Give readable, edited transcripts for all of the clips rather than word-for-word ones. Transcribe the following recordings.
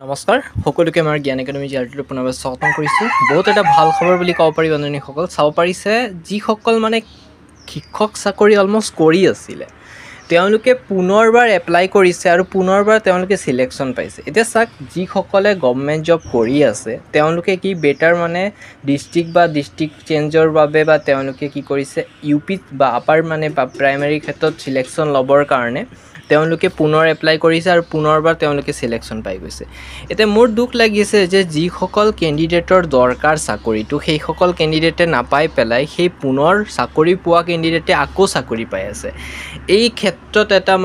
নমস্কাৰ সকলোকে আমাৰ জ্ঞান একাডেমি জিআৰটিলৈ পুনৰবাৰ স্বাগতম কৰিছোঁ। বহুত এটা ভাল খবৰ বুলি ক'ব পাৰি বন্ধুসকল। চাব পাৰিছে যিসকল মানে শিক্ষক চাকৰি অলমষ্ট কৰি আছিলে তেওঁলোকে পুনৰবাৰ এপ্লাই কৰিছে আৰু পুনৰবাৰ তেওঁলোকে চিলেকশ্যন পাইছে। এতিয়া চাওক যিসকলে গভৰ্ণমেণ্ট জব কৰি আছে তেওঁলোকে কি বেটাৰ মানে ডিষ্ট্ৰিক্ট চেঞ্জৰ বাবে বা তেওঁলোকে কি কৰিছে ইউপিত বা আপাৰ মানে বা প্ৰাইমেৰী ক্ষেত্ৰত চিলেকশ্যন ল'বৰ কাৰণে তেওঁলোকে পুনৰ এপ্লাই কৰিছে আৰু পুনৰবাৰ তেওঁলোকে চিলেকশ্যন পাই গৈছে। এতিয়া মোৰ দুখ লাগিছে যে যিসকল কেণ্ডিডেটৰ দৰকাৰ চাকৰিটো সেইসকল কেণ্ডিডেটে নাপাই পেলাই সেই পুনৰ চাকৰি পোৱা কেণ্ডিডেটে আকৌ চাকৰি পাই আছে। এই ক্ষেত্ৰত এটা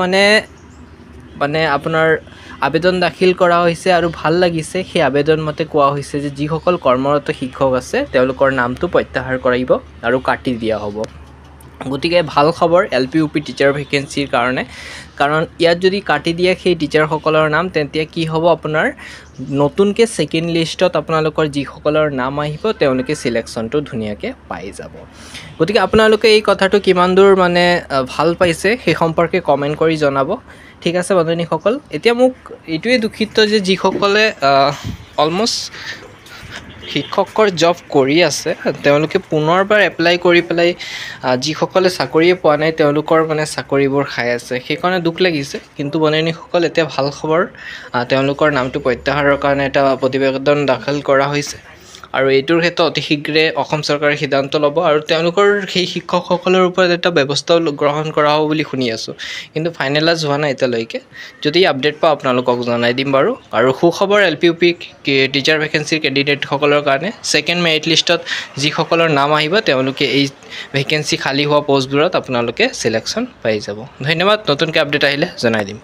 মানে আপোনাৰ আবেদন দাখিল কৰা হৈছে আৰু ভাল লাগিছে। সেই আবেদন মতে কোৱা হৈছে যে যিসকল কৰ্মৰত শিক্ষক আছে তেওঁলোকৰ নামটো প্ৰত্যাহাৰ কৰিব আৰু কাটি দিয়া হ'ব। গতিকে ভাল খবৰ LP UP টিচাৰ ভেকেঞ্চিৰ কাৰণে, কাৰণ ইয়াত যদি কাটি দিয়ে সেই টিচাৰসকলৰ নাম তেতিয়া কি হ'ব আপোনাৰ নতুনকৈ ছেকেণ্ড লিষ্টত আপোনালোকৰ যিসকলৰ নাম আহিব তেওঁলোকে চিলেকশ্যনটো ধুনীয়াকৈ পাই যাব। গতিকে আপোনালোকে এই কথাটো কিমান দূৰ মানে ভাল পাইছে সেই সম্পৰ্কে কমেণ্ট কৰি জনাব। ঠিক আছে বন্ধুসকল, এতিয়া মোক এইটোৱে দুখিত যে যিসকলে অলমষ্ট শিক্ষকৰ জব কৰি আছে তেওঁলোকে পুনৰবাৰ এপ্লাই কৰি পেলাই যিসকলে চাকৰিয়ে পোৱা নাই তেওঁলোকৰ মানে চাকৰিবোৰ খাই আছে, সেইকাৰণে দুখ লাগিছে। কিন্তু বন্ধুসকল এতিয়া ভাল খবৰ, তেওঁলোকৰ নামটো প্ৰত্যাহাৰৰ কাৰণে এটা প্ৰতিবেদন দাখিল কৰা হৈছে আৰু এইটোৰ ক্ষেত্ৰত অতি শীঘ্ৰে অসম চৰকাৰে সিদ্ধান্ত ল'ব আৰু তেওঁলোকৰ সেই শিক্ষকসকলৰ ওপৰত এটা ব্যৱস্থা গ্ৰহণ কৰা হ'ব বুলি শুনি আছোঁ। কিন্তু ফাইনেলাইজ হোৱা নাই এতিয়ালৈকে। যদি আপডেট পাওঁ আপোনালোকক জনাই দিম বাৰু। আৰু সুখবৰ LP UP টিচাৰ ভেকেঞ্চিৰ কেণ্ডিডেটসকলৰ কাৰণে ছেকেণ্ড মেৰিট লিষ্টত যিসকলৰ নাম আহিব তেওঁলোকে এই ভেকেঞ্চি খালী হোৱা পষ্টবোৰত আপোনালোকে চিলেকশ্যন পাই যাব। ধন্যবাদ। নতুনকৈ আপডেট আহিলে জনাই দিম।